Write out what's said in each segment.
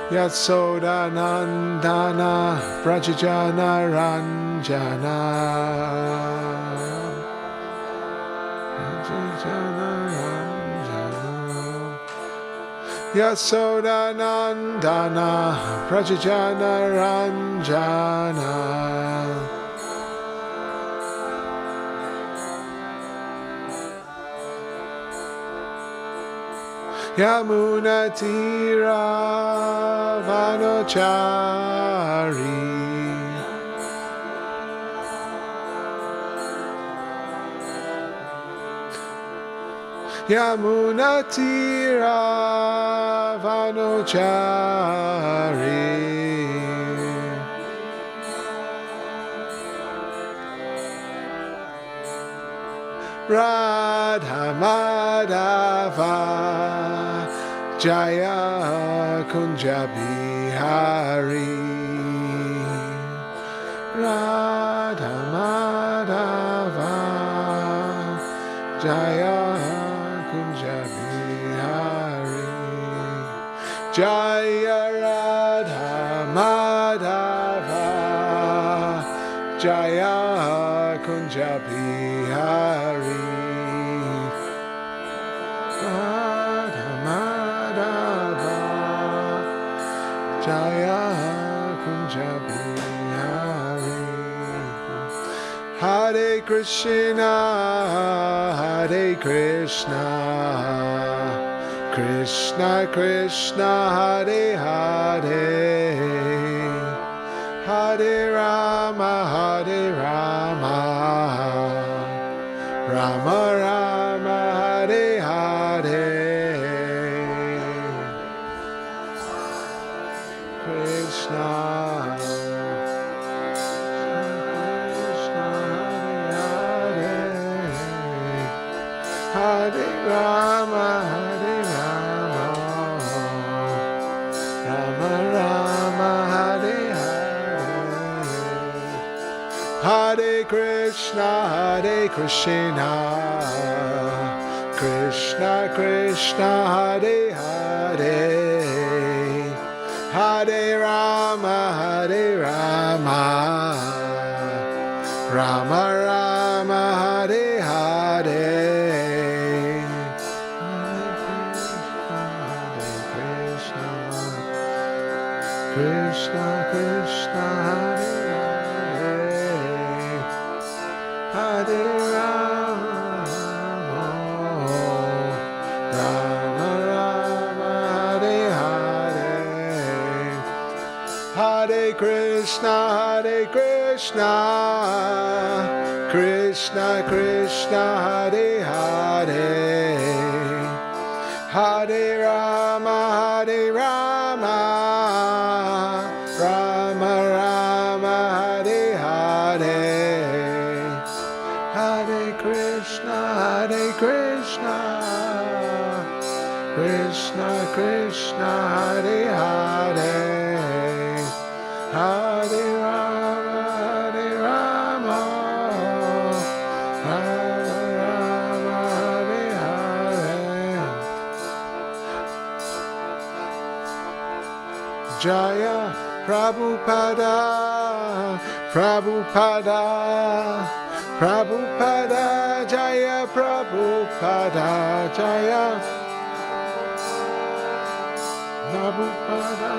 Yasoda Nandana Brajajana Ranjana Yasoda Nandana Brajajana Ranjana Yamuna Tira Vanochari Yamuna Tira Vanochari Radha Madhava Jaya Kunja Bihari Radha Madhava Jaya Kunja Bihari Jaya Radha Madhava Jaya Kunja Bihari Jaya Kunja Bihari Hare Krishna Hare Krishna Krishna Krishna Hare Hare Hare Rama Hare Rama Rama Rama Hare Hare Krishna Krishna Hare Hare Hare Rama Hare Rama Rama Rama Hare Hare Hare Krishna Hare Krishna Krishna Krishna Hare Hare Hare Rama Hare Rama Rama Rama Hare Hare Hare Krishna Krishna Krishna Hare Hare Hare Rama Rama Rama Hare Hare Hare Krishna Hare Krishna Krishna Krishna Hare Hare Hare Rama Hare Rama Rama Rama Hare Hare Hare Krishna Hare Krishna Krishna Krishna Hare Hare Hare Rama Hare Rama Rama Rama Hare Hare Jaya Prabhupada Prabhupada Prabhupada Jaya Prabhupada Jaya Prabhupada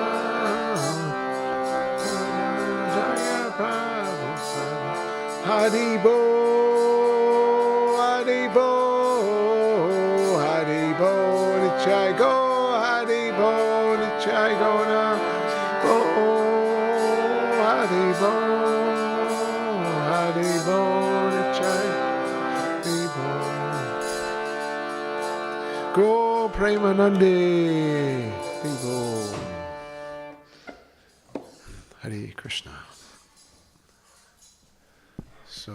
Jaya Prabhupada Haribo Haribo Haribo Nichai Go Haribo Nichai Go Na Bo Haribo Haribo Nichai Haribo Go Premanande Haribo Hare Krishna. So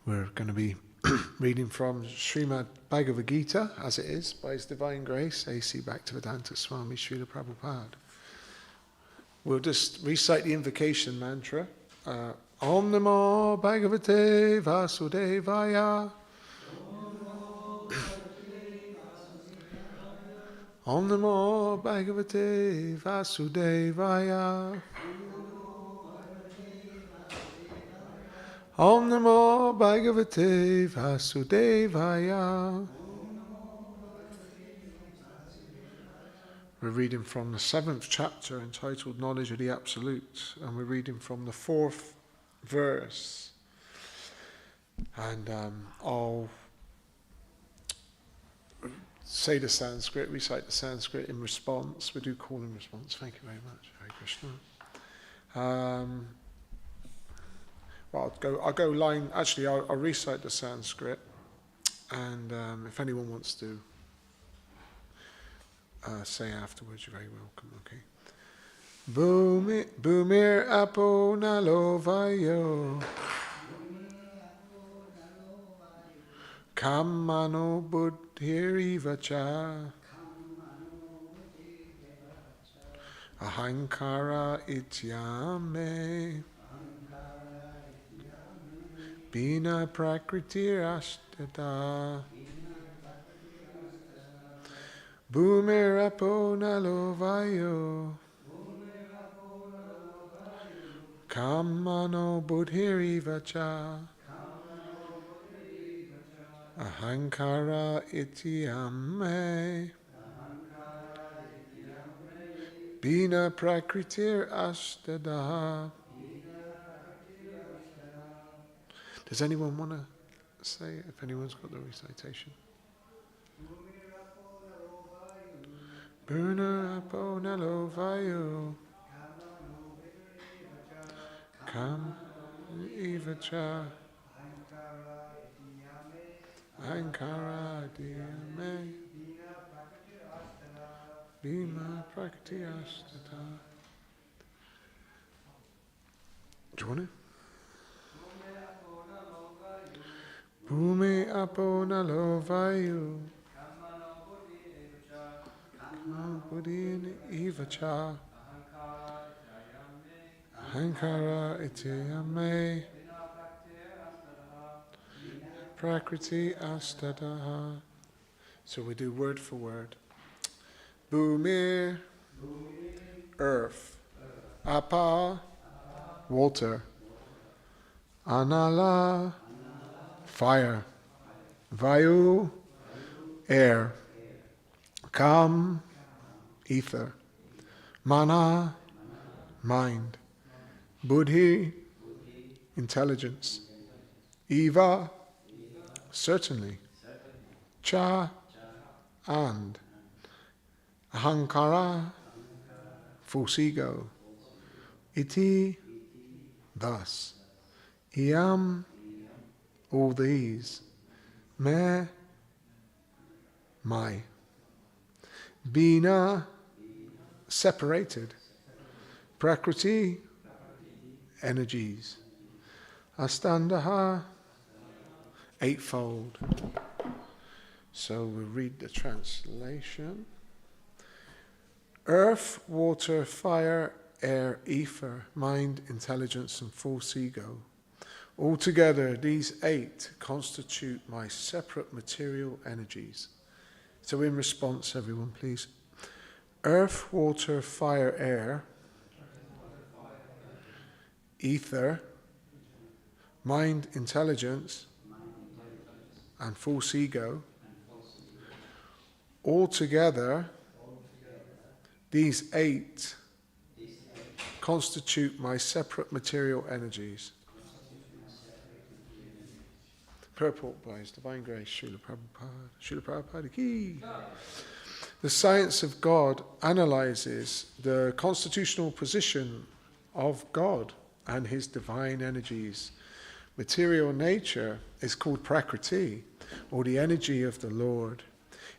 we're going to be reading from Srimad Bhagavad Gita, as it is, by His Divine Grace, A.C. Bhaktivedanta Swami Srila Prabhupada. We'll just recite the invocation mantra Om Namo Bhagavate Vasudevaya. Om Namo Bhagavate Vasudevaya. Om Namo Bhagavate Vasudevaya. We're reading from the 7th chapter entitled Knowledge of the Absolute, and we're reading from the 4th verse. And I'll say the Sanskrit, recite the Sanskrit in response. We do call in response. Thank you very much. Hare Krishna. Well, I'll go line. Actually, I'll recite the Sanskrit, and if anyone wants to say afterwards, you're very welcome. Okay. Bhumir apo nalo vayo Kammano buddhirivacha Ahankara ityame Bina prakritir ashtata Bhumir apo nalo vayo Kammano buddhirivacha Ahankara ityame Bina prakritir astada. Does anyone want to say it, if anyone's got the recitation? Buna apo nalo vayo Kam ivacha Ahankara dhyame Bhima prakriti astata. Do you want it? Bhume apo nalo vayu Buddhin ivacha Ahankara ityame Prakriti astadaha. So we do word for word. Bhumir, earth. Apa, water. Anala, fire. Vayu, air. Kam, ether. Mana, mind. Buddhi, intelligence. Eva, certainly. Cha, and. Ahankara, false ego. Iti, thus. Iyam, all these. Me, my. Bina, separated. Prakriti, energies. Astandaha, eightfold. So we'll read the translation. Earth, water, fire, air, ether, mind, intelligence, and false ego. Altogether, these 8 constitute my separate material energies. So in response, everyone, please. Earth, water, fire, air, ether, mind, intelligence, and false ego. Altogether, these 8 constitute my separate material energies. Purport by His Divine Grace, Srila Prabhupada. Srila Prabhupada ki. The science of God analyzes the constitutional position of God and His divine energies. Material nature is called Prakriti, or the energy of the Lord.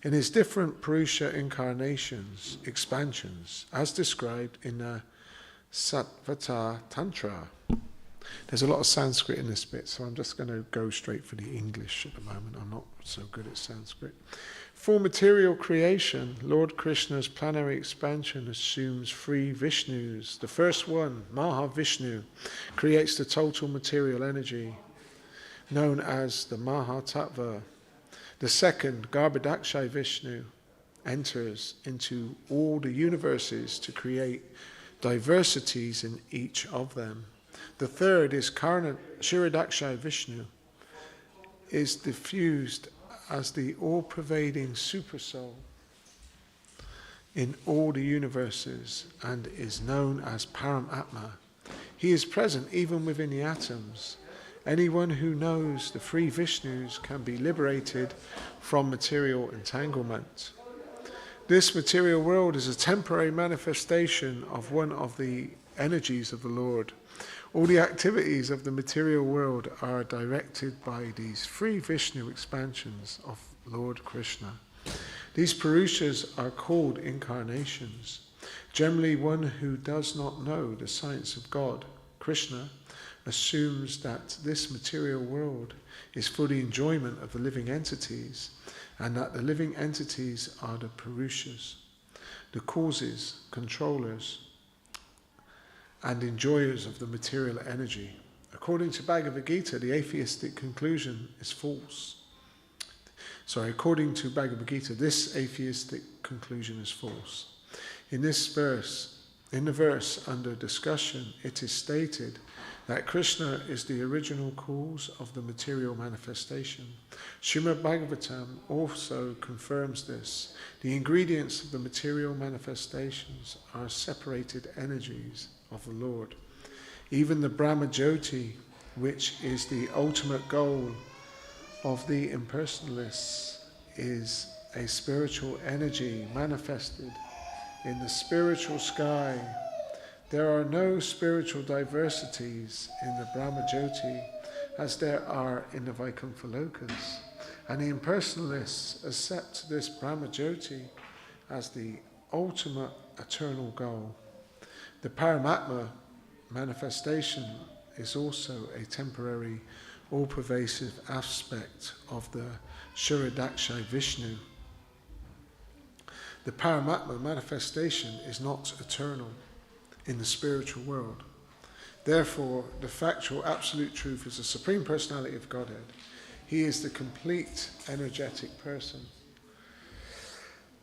In his different Purusha incarnations, expansions, as described in the Sattva Tantra. There's a lot of Sanskrit in this bit, so I'm just going to go straight for the English at the moment. I'm not so good at Sanskrit. For material creation, Lord Krishna's planetary expansion assumes three Vishnus. The first one, Mahavishnu, creates the total material energy, known as the Mahatattva. The second, Garbhodakshay Vishnu, enters into all the universes to create diversities in each of them. The third is Kshirodakshay Vishnu, is diffused as the all-pervading supersoul in all the universes and is known as Paramatma. He is present even within the atoms. Anyone who knows the three Vishnus can be liberated from material entanglement. This material world is a temporary manifestation of one of the energies of the Lord. All the activities of the material world are directed by these three Vishnu expansions of Lord Krishna. These Purushas are called incarnations. Generally, one who does not know the science of God, Krishna, assumes that this material world is for the enjoyment of the living entities, and that the living entities are the Purushas, the causes, controllers, and enjoyers of the material energy. According to Bhagavad Gita, the atheistic conclusion is false. According to Bhagavad Gita, this atheistic conclusion is false. In the verse under discussion, it is stated that Krishna is the original cause of the material manifestation. Srimad Bhagavatam also confirms this. The ingredients of the material manifestations are separated energies of the Lord. Even the Brahma Jyoti, which is the ultimate goal of the impersonalists, is a spiritual energy manifested in the spiritual sky. There are no spiritual diversities in the Brahma Jyoti as there are in the Vaikuntha Lokas, and the impersonalists accept this Brahma Jyoti as the ultimate eternal goal. The Paramatma manifestation is also a temporary, all-pervasive aspect of the Kshirodakshay Vishnu. The Paramatma manifestation is not eternal in the spiritual world. Therefore, the factual absolute truth is the Supreme Personality of Godhead. He is the complete energetic person,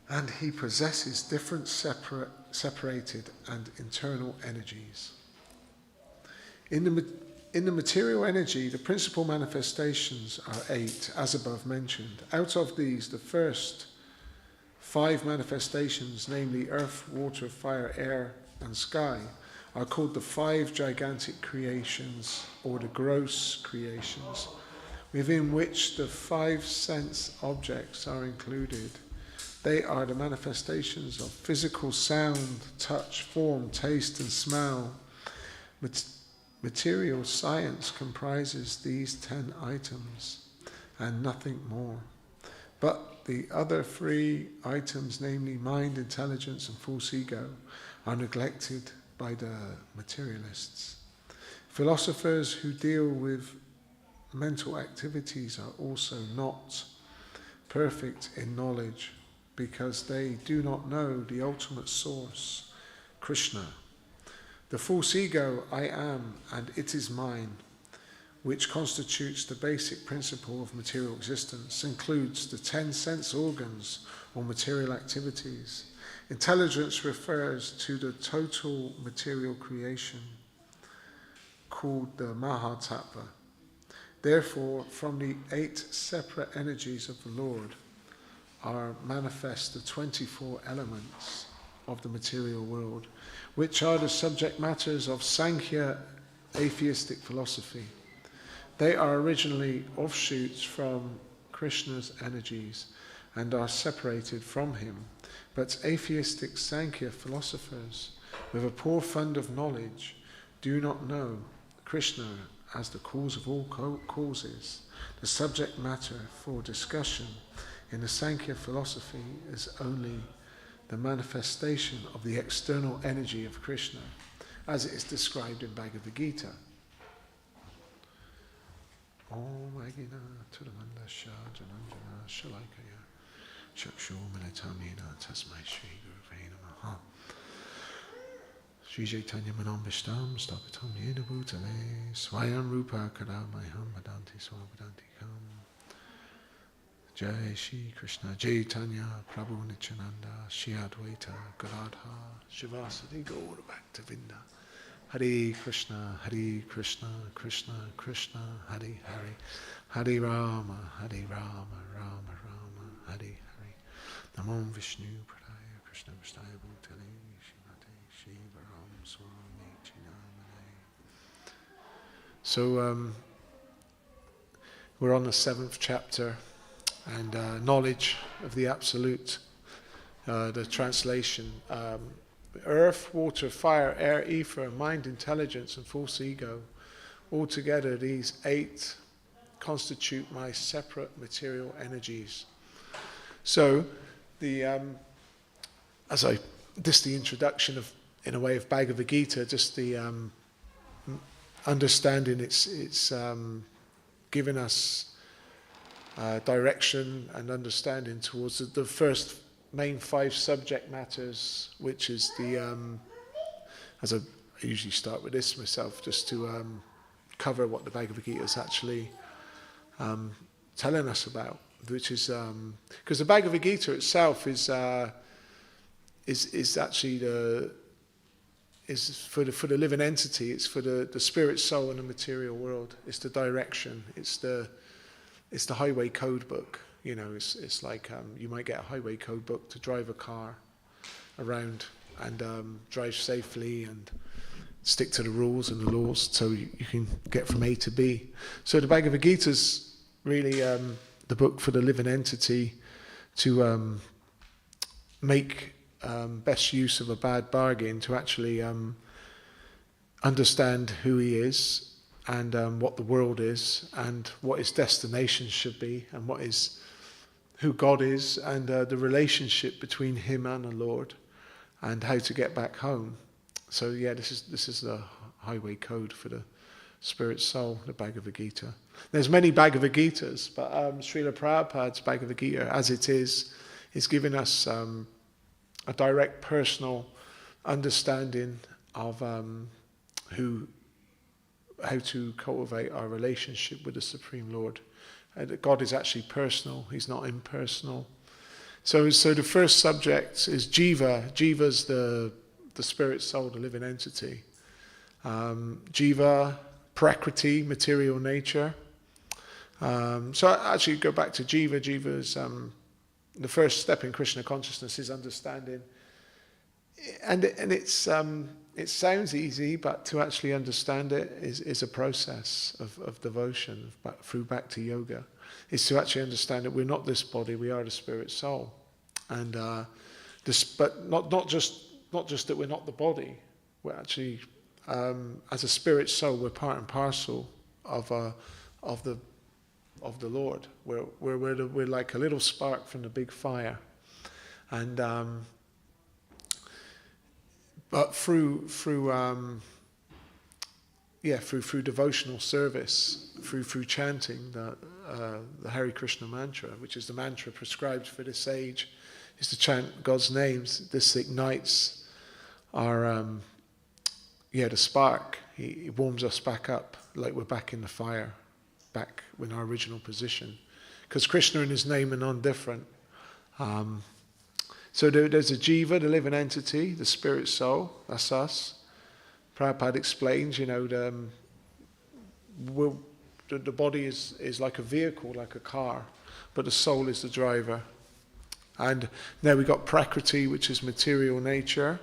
and he possesses different separated and internal energies. In the material energy, the principal manifestations are 8, as above mentioned. Out of these, the first 5 manifestations, namely earth, water, fire, air, and sky, are called the 5 gigantic creations, or the gross creations, within which the 5 sense objects are included. They are the manifestations of physical sound, touch, form, taste, and smell. Material science comprises these 10 items and nothing more. But the other 3 items, namely mind, intelligence, and false ego, are neglected by the materialists. Philosophers who deal with mental activities are also not perfect in knowledge, because they do not know the ultimate source, Krishna. The false ego, I am, and it is mine, which constitutes the basic principle of material existence, includes the 10 sense organs or material activities. Intelligence refers to the total material creation, called the Mahatattva. Therefore, from the 8 separate energies of the Lord are manifest the 24 elements of the material world, which are the subject matters of Sankhya atheistic philosophy. They are originally offshoots from Krishna's energies and are separated from him, but atheistic Sankhya philosophers with a poor fund of knowledge do not know Krishna as the cause of all causes. The subject matter for discussion in the Sankhya philosophy is only the manifestation of the external energy of Krishna, as it is described in Bhagavad Gita. Om Agina Turamanda Shajananjana Shalakaya Shakshu Militamina Tasmai Shri Guru Namaha Sri Chaitanya Manambishtam Stapitam Yena Bhutale Swayam Rupa Kadamayam Badanti Swabadanti Kam Jai Shri Krishna Chaitanya Prabhu Nityananda Shri Advaita Gadadha Shivasati Gaura Bhaktivedanta Hare Krishna, Krishna Krishna, Hare Hare, Hare Rama, Rama Rama, Hare Hare. Namo Vishnu Pradaya Krishna Vistaya Bhutale, Shivate Shivaram Swami Chinamane. So we're on the 7th chapter, and knowledge of the Absolute, the translation. Earth, water, fire, air, ether, mind, intelligence, and false ego. Altogether, these 8 constitute my separate material energies. So, the introduction of, in a way, of Bhagavad Gita, just the understanding. It's given us direction and understanding towards the first main 5 subject matters, which is the, as I usually start with this myself, just to cover what the Bhagavad Gita is actually telling us about, which is, because the Bhagavad Gita itself is actually is for the living entity. It's for the spirit, soul, and the material world. It's the direction. It's the highway code book. You know, it's like you might get a highway code book to drive a car around and drive safely and stick to the rules and the laws so you can get from A to B. So the Bhagavad Gita is really the book for the living entity to make best use of a bad bargain, to actually understand who he is and what the world is and what his destination should be and who God is, and the relationship between him and the Lord, and how to get back home. So yeah, this is the highway code for the spirit soul, the Bhagavad Gita. There's many Bhagavad Gitas, but Srila Prabhupada's Bhagavad Gita, as it is giving us a direct personal understanding of how to cultivate our relationship with the Supreme Lord. That God is actually personal, he's not impersonal. So the first subject is Jiva. Jiva's the spirit soul, the living entity. Jiva, Prakriti, material nature. So I actually go back to Jiva. Jiva is the first step in Krishna consciousness is understanding. And it sounds easy, but to actually understand it is a process of devotion through Bhakti Yoga. Is to actually understand that we're not this body, we are the spirit soul, and but not just that we're not the body. We're actually, as a spirit soul, we're part and parcel of the Lord. We're like a little spark from the big fire, and but through devotional service, through chanting the Hare Krishna mantra, which is the mantra prescribed for this age, is to chant God's names. This ignites our the spark. He warms us back up, like we're back in the fire, back in our original position, because Krishna and his name are non-different. So there's a jiva, the living entity, the spirit soul, that's us. Prabhupada explains, the body is like a vehicle, like a car, but the soul is the driver. And now we've got Prakriti, which is material nature.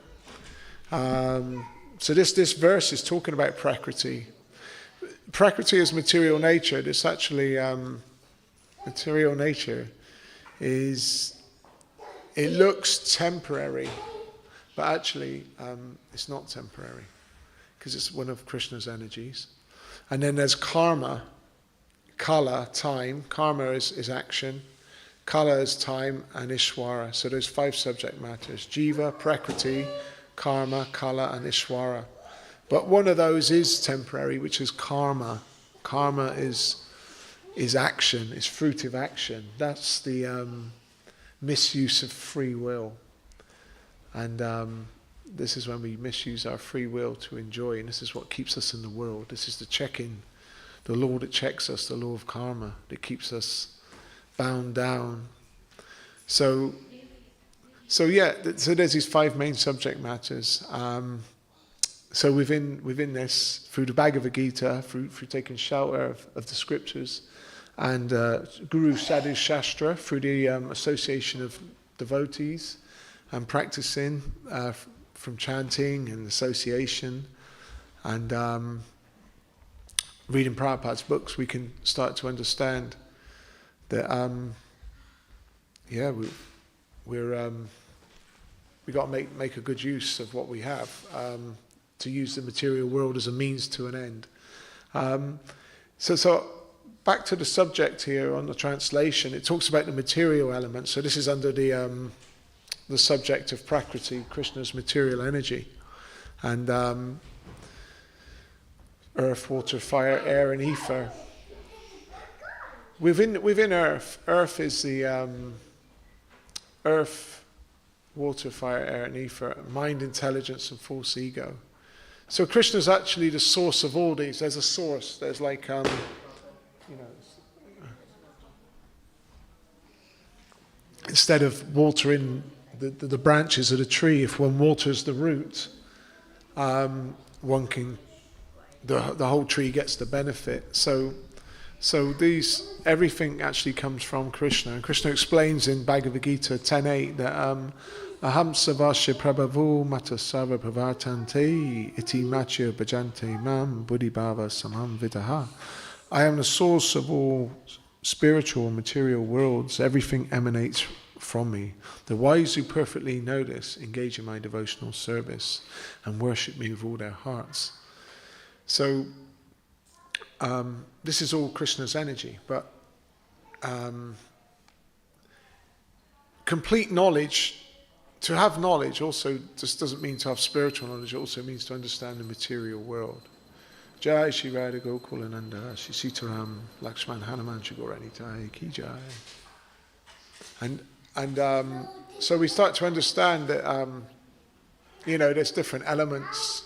So this verse is talking about Prakriti. Prakriti is material nature. This actually, material nature is, it looks temporary, but actually it's not temporary, because it's one of Krishna's energies. And then there's karma, kala, time. Karma is action, kala is time, and ishwara. So there's 5 subject matters: jiva, prakriti, karma, kala, and ishwara. But one of those is temporary, which is karma. Karma is is action, is fruitive action. That's the misuse of free will. And this is when we misuse our free will to enjoy, and this is what keeps us in the world. This is the check-in, the law that checks us, the law of karma, that keeps us bound down. So there's these 5 main subject matters. So within this, through the Bhagavad Gita, through taking shelter of the scriptures, and Guru Sadhu Shastra, through the association of devotees, and practicing from chanting and association, and reading Prabhupada's books, we can start to understand that we got to make a good use of what we have, to use the material world as a means to an end. So back to the subject here on the translation, it talks about the material element. So this is under the subject of Prakriti, Krishna's material energy, and earth, water, fire, air, and ether. Within earth is the earth, water, fire, air, and ether, mind, intelligence, and false ego. So Krishna is actually the source of all these. There's a source. There's like, instead of watering the branches of the tree, if one waters the root, one can, the whole tree gets the benefit. So everything actually comes from Krishna. And Krishna explains in Bhagavad Gita 10.8 that Aham savasya prabhavu mata sarva pravartante iti machya bhajante mam buddhibhava samam vidaha. I am the source of all spiritual and material worlds. Everything emanates from me. The wise who perfectly know this engage in my devotional service and worship me with all their hearts. So this is all Krishna's energy, but complete knowledge, to have knowledge also just doesn't mean to have spiritual knowledge, it also means to understand the material world. Jai Shri Radha Gokulananda, Shri Sitaram, Lakshman Hanuman Shri Gauranitai, Ki Jai. And so we start to understand that, there's different elements,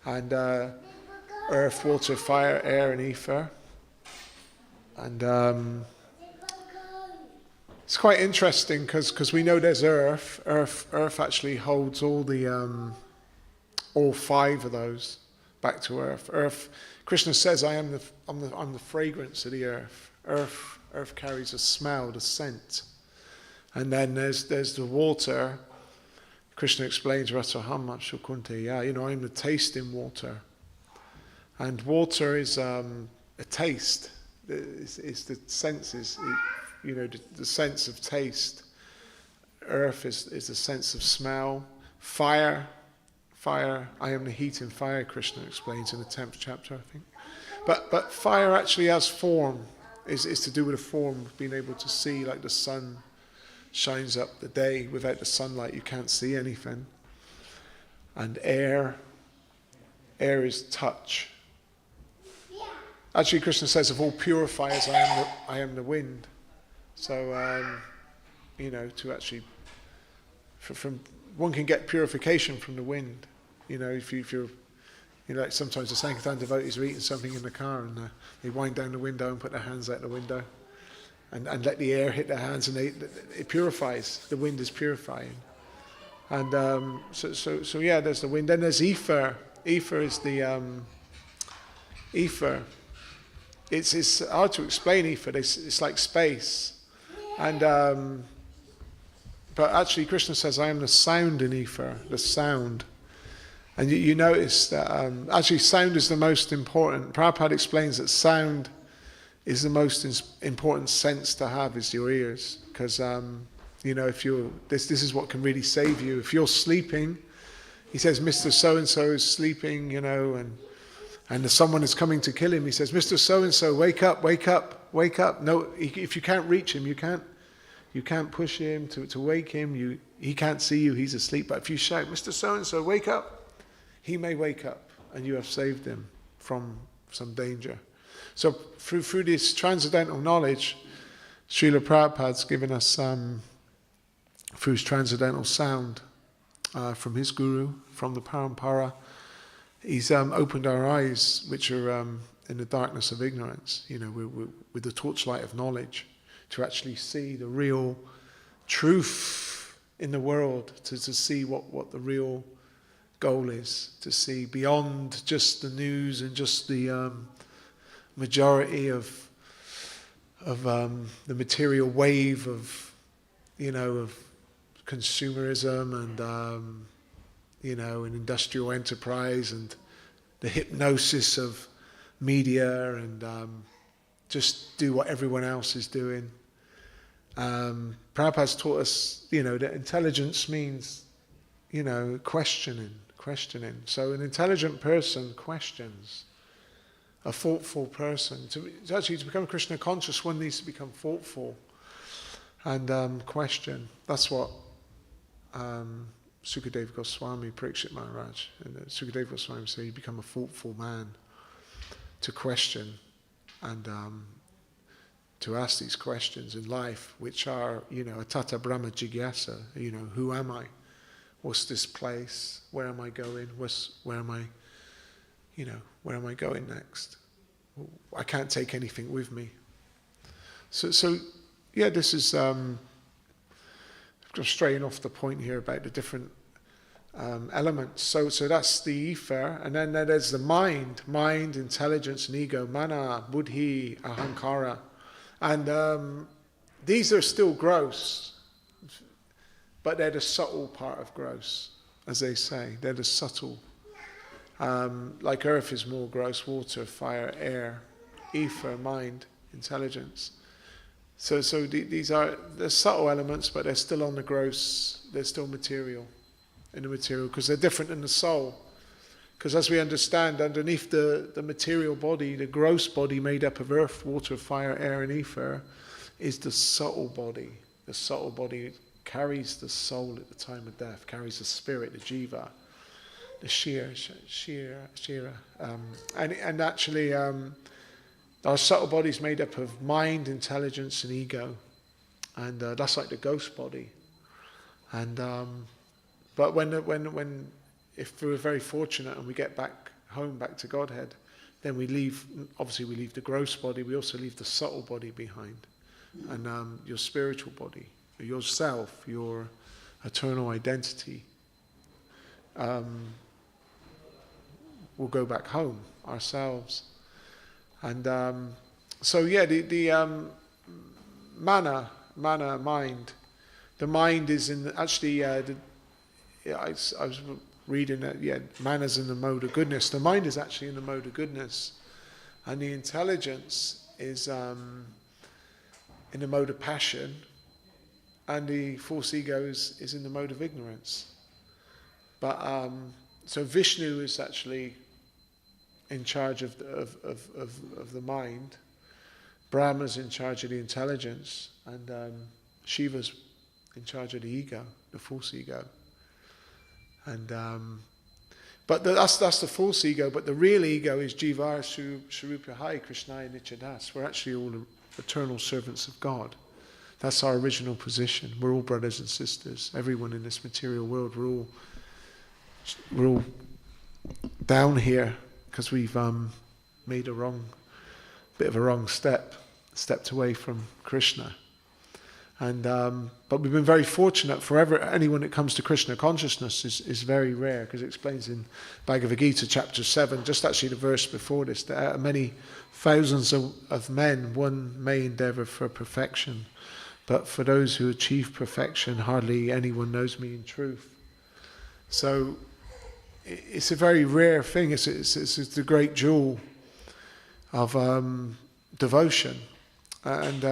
and earth, water, fire, air, and ether. And it's quite interesting because we know there's earth. Earth actually holds all 5 of those back to earth. Earth, Krishna says, I'm the fragrance of the earth. Earth carries a smell, the scent. And then there's the water. Krishna explains, Rasaham Shukunteya, I'm the taste in water. And water is a taste. It's the senses, the sense of taste. Earth is the sense of smell. Fire, I am the heat and fire, Krishna explains in the 10th chapter, I think. But fire actually has form, is to do with the form of being able to see, like the sun shines up the day. Without the sunlight you can't see anything. And air is touch. Actually, Krishna says, of all purifiers, I am the wind. So, to actually, from one can get purification from the wind. If you're, like sometimes the Sankirtan devotees are eating something in the car and they wind down the window and put their hands out the window and let the air hit their hands, and it purifies. The wind is purifying. And so yeah, there's the wind. Then there's ether. Ether is the ether. It's hard to explain ether. It's like space, and but actually Krishna says, I am the sound in ether, the sound. And you notice that actually sound is the most important. Prabhupada explains that sound is the most important sense to have, is your ears, because if you're this is what can really save you. If you're sleeping, he says, Mr. So-and-so is sleeping, and someone is coming to kill him. He says, Mr. So-and-so, wake up, wake up, wake up. No, if you can't reach him, you can't push him to wake him. He can't see you, he's asleep. But if you shout, Mr. So-and-so, wake up, he may wake up, and you have saved him from some danger. So through this transcendental knowledge, Srila Prabhupada's given us, through his transcendental sound, from his guru, from the Parampara, he's opened our eyes, which are in the darkness of ignorance, with the torchlight of knowledge, to actually see the real truth in the world, to see what the real goal is, to see beyond just the news and just the majority of the material wave of consumerism and and industrial enterprise and the hypnosis of media and just do what everyone else is doing. Prabhupada's taught us, that intelligence means, questioning. So an intelligent person questions. A thoughtful person. To become Krishna conscious, one needs to become thoughtful and question. That's what Sukadeva Goswami, Parikshit Maharaj, and Sukadeva Goswami say, you become a thoughtful man to question and to ask these questions in life, which are, Atata Brahma Jigyasa, who am I? What's this place? Where am I going? Where am I going next? I can't take anything with me. So yeah, this is just straying off the point here about the different elements. So that's the ether, and then there's the mind, intelligence, and ego, mana, buddhi, ahankara, and these are still gross. But they're the subtle part of gross, as they say. They're the subtle. Like earth is more gross, water, fire, air, ether, mind, intelligence. So these are the subtle elements, but they're still on the gross. They're still material, in the material, because they're different than the soul. Because as we understand, underneath the material body, the gross body made up of earth, water, fire, air, and ether, is the subtle body. The subtle body carries the soul at the time of death, carries the spirit, the jiva, the shira. And actually, our subtle body is made up of mind, intelligence, and ego. And that's like the ghost body. And but if we're very fortunate and we get back home, back to Godhead, then we leave the gross body, we also leave the subtle body behind. And your spiritual body, yourself, your eternal identity, will go back home, ourselves. And so yeah, the mana, mind. The mind is in actually. I was reading that. Yeah, mana's in the mode of goodness. The mind is actually in the mode of goodness, and the intelligence is in the mode of passion, and the false ego is in the mode of ignorance. But so Vishnu is actually in charge of the mind. Brahma's in charge of the intelligence, and Shiva's in charge of the ego, the false ego. And but that's the false ego. But the real ego is Jivar Swarupa Hai Krishnaya Nichadas. We're actually all eternal servants of God. That's our original position. We're all brothers and sisters. Everyone in this material world, we're all down here because we've made a bit of a wrong stepped away from Krishna. And but we've been very fortunate. Forever, anyone that comes to Krishna consciousness is very rare, because it explains in Bhagavad Gita chapter 7, just actually the verse before this, that out of many thousands of men, one may endeavor for perfection. But for those who achieve perfection, hardly anyone knows me in truth. So it's a very rare thing. It's the great jewel of devotion, and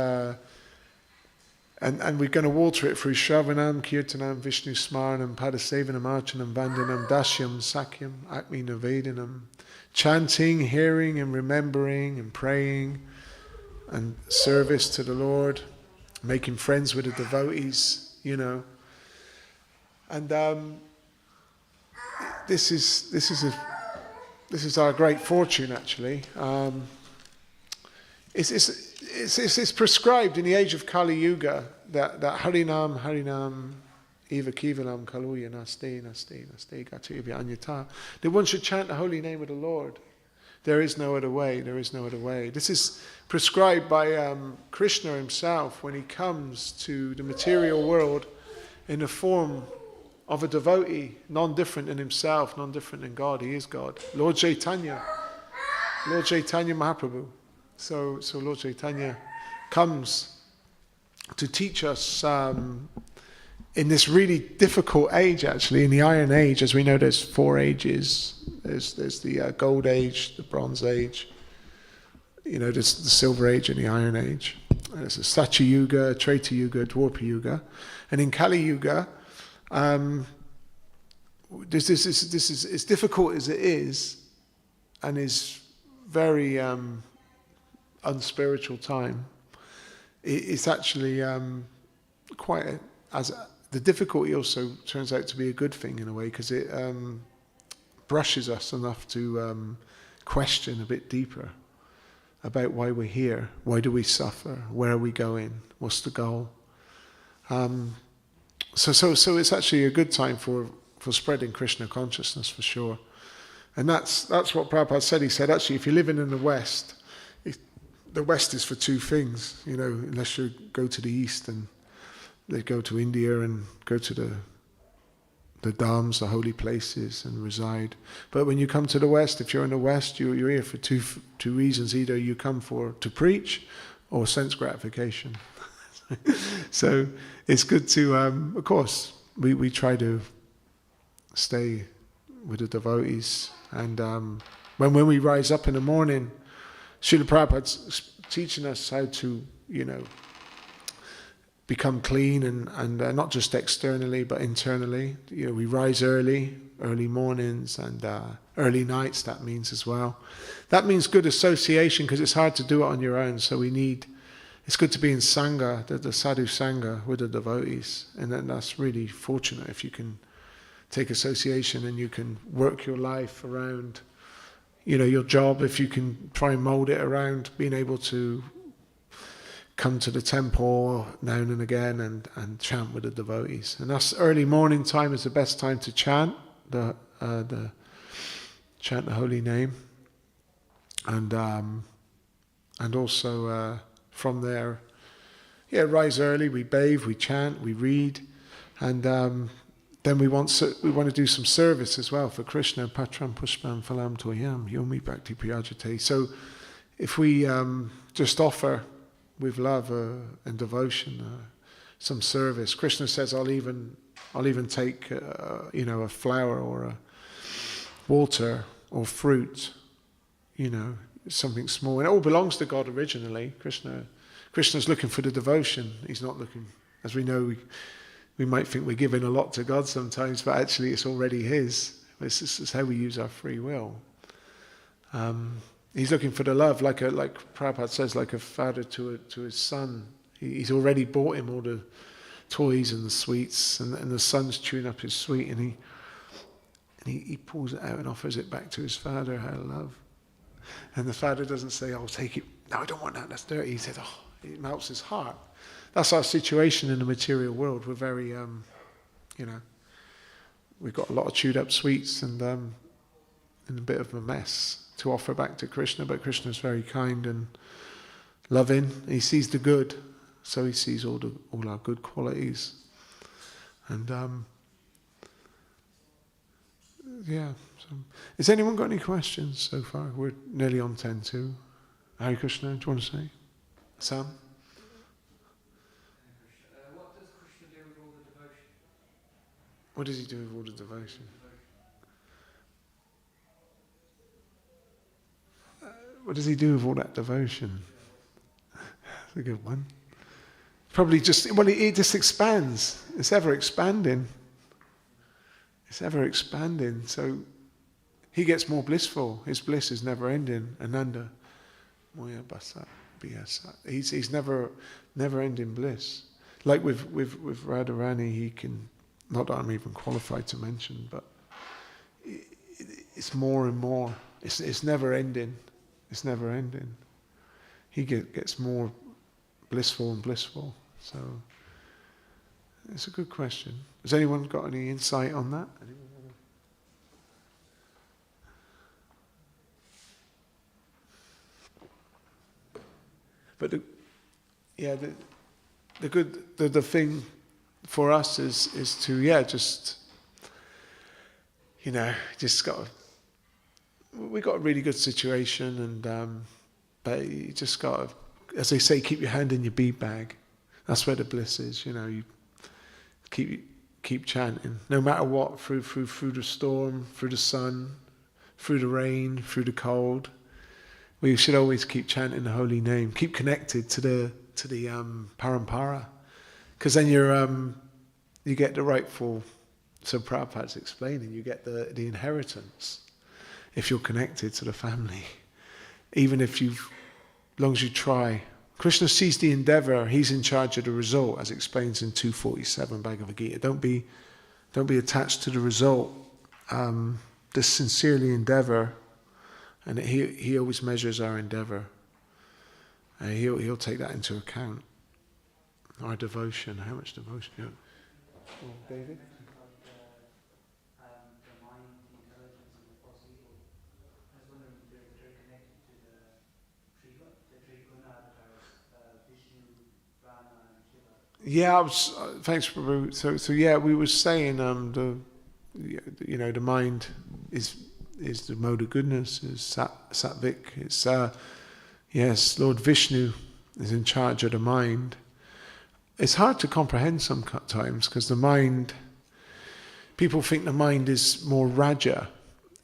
we're going to water it through Shravanam, Kirtanam, Vishnu Smaranam, Padasevanam, Archanam, Vandanam, Dashyam, Sakyam, Akmi Nivedanam, chanting, hearing, and remembering, and praying, and service to the Lord, making friends with the devotees, and this is our great fortune, actually. It's prescribed in the age of Kali Yuga that Harinam, Eva Kivalam, Kaluya, Nasti, Gati, Anyata, that one should chant the holy name of the Lord. There is no other way, there is no other way. This is prescribed by Krishna himself when he comes to the material world in the form of a devotee, non-different in himself, non-different in God. He is God. Lord Chaitanya Mahaprabhu. So Lord Chaitanya comes to teach us in this really difficult age, actually, in the Iron Age. As we know, there's 4 ages. There's the Gold Age, the Bronze Age. There's the Silver Age and the Iron Age. There's a Satya Yuga, Treta Yuga, Dwapara Yuga, and in Kali Yuga, this is as difficult as it is, and is very unspiritual time. It's actually the difficulty also turns out to be a good thing in a way, because it brushes us enough to question a bit deeper about why we're here, why do we suffer, where are we going, what's the goal. So it's actually a good time for spreading Krishna consciousness, for sure. And that's what Prabhupada said. He said, actually, if you're living in the West, the West is for 2 things, unless you go to the East and they go to India and go to the dhams, the holy places, and reside. But when you come to the West, if you're in the West, you're here for two reasons. Either you come to preach or sense gratification. So it's good to, of course, we try to stay with the devotees. And when we rise up in the morning, Srila Prabhupada's teaching us how to, become clean and not just externally but internally. We rise early mornings and early nights. That means as well. That means good association, because it's hard to do it on your own. So it's good to be in sangha, the sadhu sangha with the devotees, and then that's really fortunate if you can take association and you can work your life around, your job. If you can try and mold it around being able to come to the temple now and again and chant with the devotees. And that's early morning time is the best time to chant the holy name, and also from there, rise early. We bathe, we chant, we read, and then we want to do some service as well for Krishna. Patram pushpam phalam toyam yomi bhakti priyajate. So if we just offer with love and devotion some service, Krishna says, I'll even take a flower or a water or fruit, something small, and it all belongs to God originally. Krishna's looking for the devotion. He's not looking, as we know, we might think we're giving a lot to God sometimes, but actually it's already His. This is how we use our free will. He's looking for the love, like Prabhupada says, like a father to his son. He's already bought him all the toys and the sweets, and the son's chewing up his sweet, and he pulls it out and offers it back to his father out of love. And the father doesn't say, "Oh, take it. No, I don't want that. That's dirty." He says, "Oh," it melts his heart. That's our situation in the material world. We're very, we've got a lot of chewed up sweets and a bit of a mess to offer back to Krishna, but Krishna's very kind and loving. He sees the good, so he sees all our good qualities. And so, has anyone got any questions so far? We're nearly on 10:02. Hare Krishna, do you want to say? Sam? What does Krishna do with all the devotion? What does he do with all the devotion? What does he do with all that devotion? That's a good one. Probably it just expands. It's ever expanding. It's ever expanding. So he gets more blissful. His bliss is never ending. Ananda, Moya Basa, Biyasa. He's never ending bliss. Like with Radharani, he can, not that I'm even qualified to mention, but it's more and more. It's never ending. It's never ending. he gets more blissful and blissful. So it's a good question. Has anyone got any insight on that? But the thing for us is to just just we got a really good situation, and but you just got to, as they say, keep your hand in your bead bag. That's where the bliss is. You keep chanting, no matter what, through the storm, through the sun, through the rain, through the cold. We should always keep chanting the holy name. Keep connected to the parampara, because then you get the rightful. So Prabhupada's explaining, you get the inheritance if you're connected to the family, even if as long as you try. Krishna sees the endeavor; he's in charge of the result, as explains in 247 Bhagavad Gita. Don't be attached to the result. Just sincerely endeavor. And he always measures our endeavor. And he'll take that into account. Our devotion, how much devotion? Yeah. Oh, David? The mind, the intelligence, and the false ego. I was wondering if they're connected to the Triguna that are Vishnu, Brahma, and Shiva. Yeah, thanks, Prabhu. So yeah, we were saying the mind is the mode of goodness, is sattvic. It's yes, Lord Vishnu is in charge of the mind. It's hard to comprehend sometimes because the mind. People think the mind is more raja,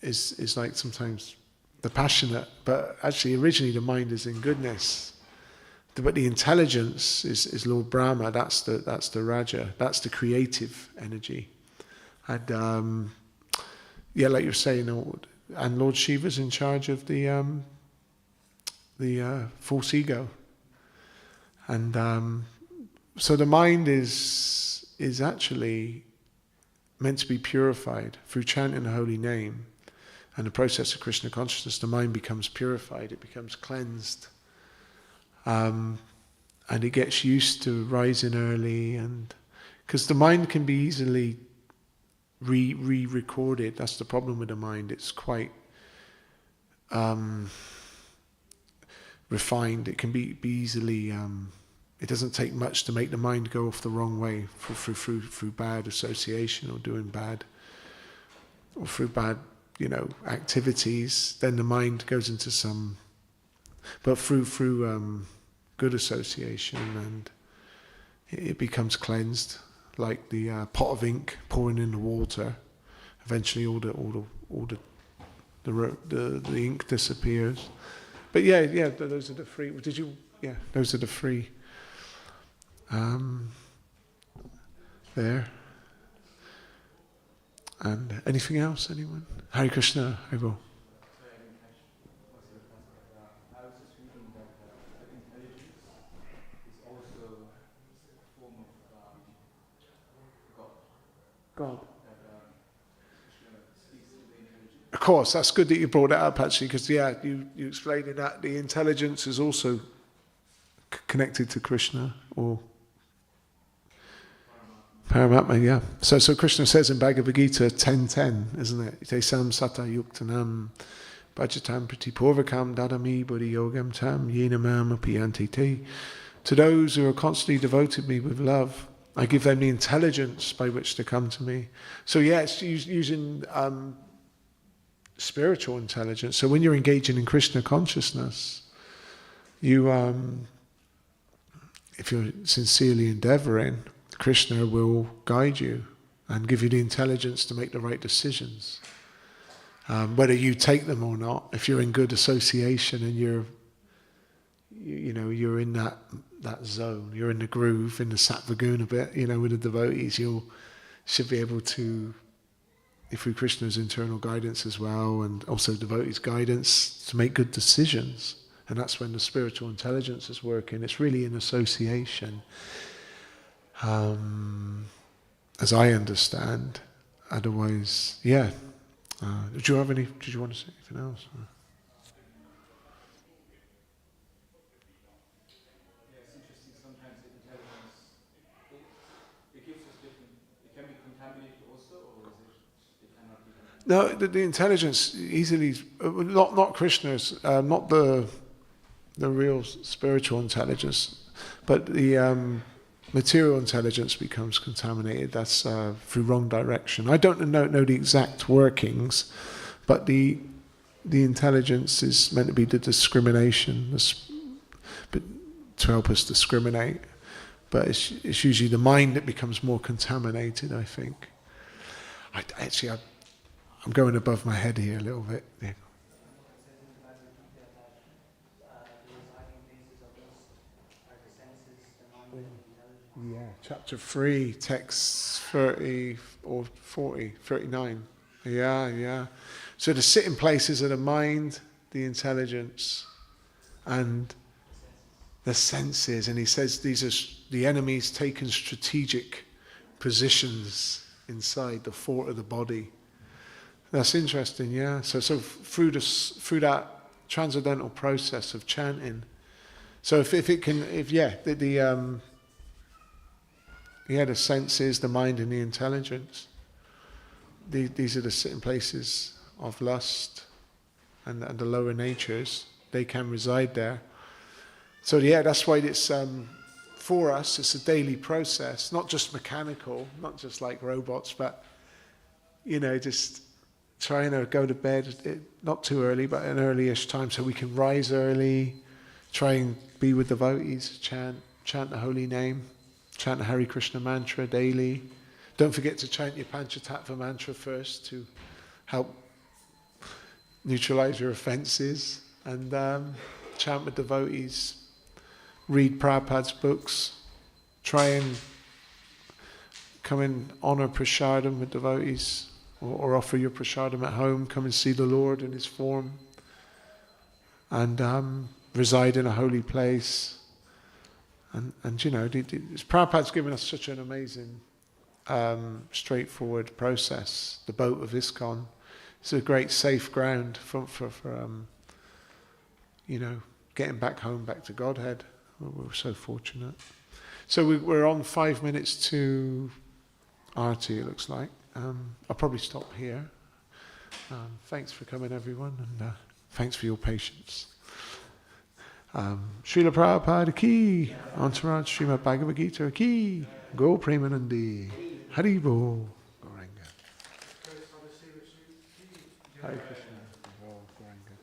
is like sometimes the passionate, but actually originally the mind is in goodness. But the intelligence is Lord Brahma. That's the raja. That's the creative energy, and. Yeah, like you're saying, and Lord Shiva's in charge of the false ego, and so the mind is actually meant to be purified through chanting the holy name, and the process of Krishna consciousness. The mind becomes purified; it becomes cleansed, and it gets used to rising early, and because the mind can be easily re-recorded. That's the problem with the mind. It's quite refined. It can be easily. It doesn't take much to make the mind go off the wrong way through bad association or doing bad, or through bad activities. Then the mind goes into some, but through good association, and it becomes cleansed. Like the pot of ink pouring in the water, eventually all the ink disappears. But yeah, those are the three. Did you? Yeah, those are the three. There. And anything else? Anyone? Hare Krishna. Hare Bol. I was just reading that intelligence is also a form of God. God. That Krishna speaks to the intelligence. Of course, that's good that you brought that up actually, because you explained in that the intelligence is also connected to Krishna or Paramatma, yeah. So Krishna says in Bhagavad Gita 10:10, isn't it? Tesam sata yuktanam bhajatam pratipurvakam dadami buddhi yogam tam yena mam apiyanti te. To those who are constantly devoted to me with love, I give them the intelligence by which to come to me. So yeah, it's using spiritual intelligence. So when you're engaging in Krishna consciousness, you, if you're sincerely endeavoring, Krishna will guide you and give you the intelligence to make the right decisions. Whether you take them or not, if you're in good association and you're in that zone, you're in the groove, in the sattva-guna bit, with the devotees, you should be able to, through Krishna's internal guidance as well, and also devotees' guidance, to make good decisions. And that's when the spiritual intelligence is working. It's really an association. As I understand. Otherwise, yeah. Did you want to say anything else? No, the intelligence easily, not Krishna's, not the real spiritual intelligence, but the material intelligence becomes contaminated. That's through wrong direction. I don't know the exact workings, but the intelligence is meant to be the discrimination, to help us discriminate. But it's usually the mind that becomes more contaminated, I think. I'm going above my head here a little bit. Yeah. Yeah, chapter 3, text 30 or 40, 39. Yeah. So the sitting places are the mind, the intelligence, and the senses. And he says these are the enemy's taken strategic positions inside the fort of the body. That's interesting, yeah. So through that transcendental process of chanting. So the senses, the mind, and the intelligence. These are the sitting places of lust, and the lower natures. They can reside there. So yeah, that's why it's for us. It's a daily process, not just mechanical, not just like robots, but just trying to go to bed not too early, but an early-ish time, so we can rise early. Try and be with devotees. Chant the holy name. Chant the Hare Krishna mantra daily. Don't forget to chant your Panchatattva mantra first to help neutralize your offenses. And chant with devotees. Read Prabhupada's books. Try and come and honor prasadam with devotees. Or offer your prasadam at home. Come and see the Lord in His form. And reside in a holy place. And Prabhupada's given us such an amazing, straightforward process. The boat of ISKCON. It's a great safe ground for getting back home, back to Godhead. We're so fortunate. So we're on 5 minutes to Arti, it looks like. I'll probably stop here. Thanks for coming, everyone, and thanks for your patience. Srila Prabhupada ki, Entourage Srimad Bhagavad Gita ki, Go Premanandi, Hari Bol, Gauranga. Hare Krishna, Go Gauranga.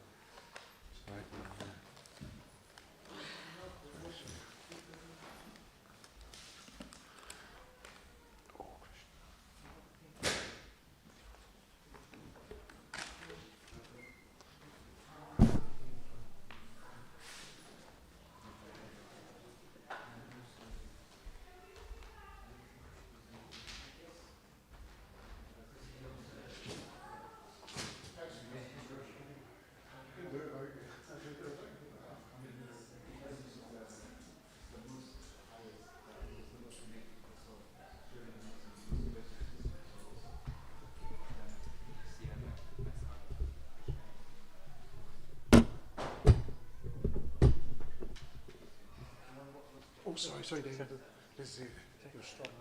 Oh, sorry, David. This is you're strong.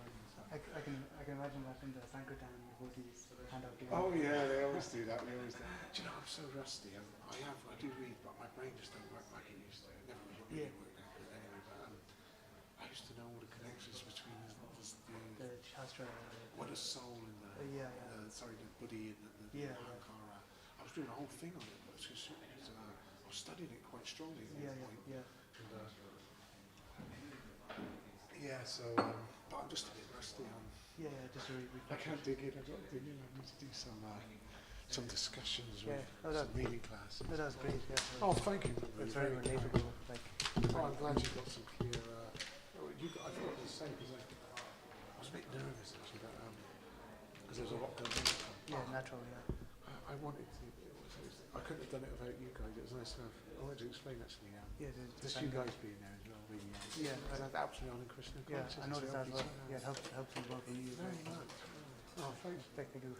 I can imagine that in the Sankirtan devotees hand out. Oh yeah, they always do that. They always do. Do you know, I'm so rusty. I do read, but my brain just don't work like it used to. It never really worked out good anyway. But I used to know all the connections between The Shastra. what a soul and the Buddhi and the Ahankara. I was doing a whole thing on it. But I was studying it quite strongly at one point. But I'm just a bit rusty on. Just to read. I can't dig it. I've got to dig in. I need to do some discussions with some reading class. No, that's great. Yeah. Oh, thank you. It's very relatable. I'm glad you got some clear. I thought it was the same because I was a bit nervous actually because there's a lot going on. Yeah, natural. Yeah. I wanted to. I couldn't have done it without you guys. It was nice enough. I wanted to explain actually. Just you guys being there as well. Really. That's absolutely on Krishna. Yeah, I noticed that as well. Yeah, it helps more for you. Very much. Oh, thanks. Thank you.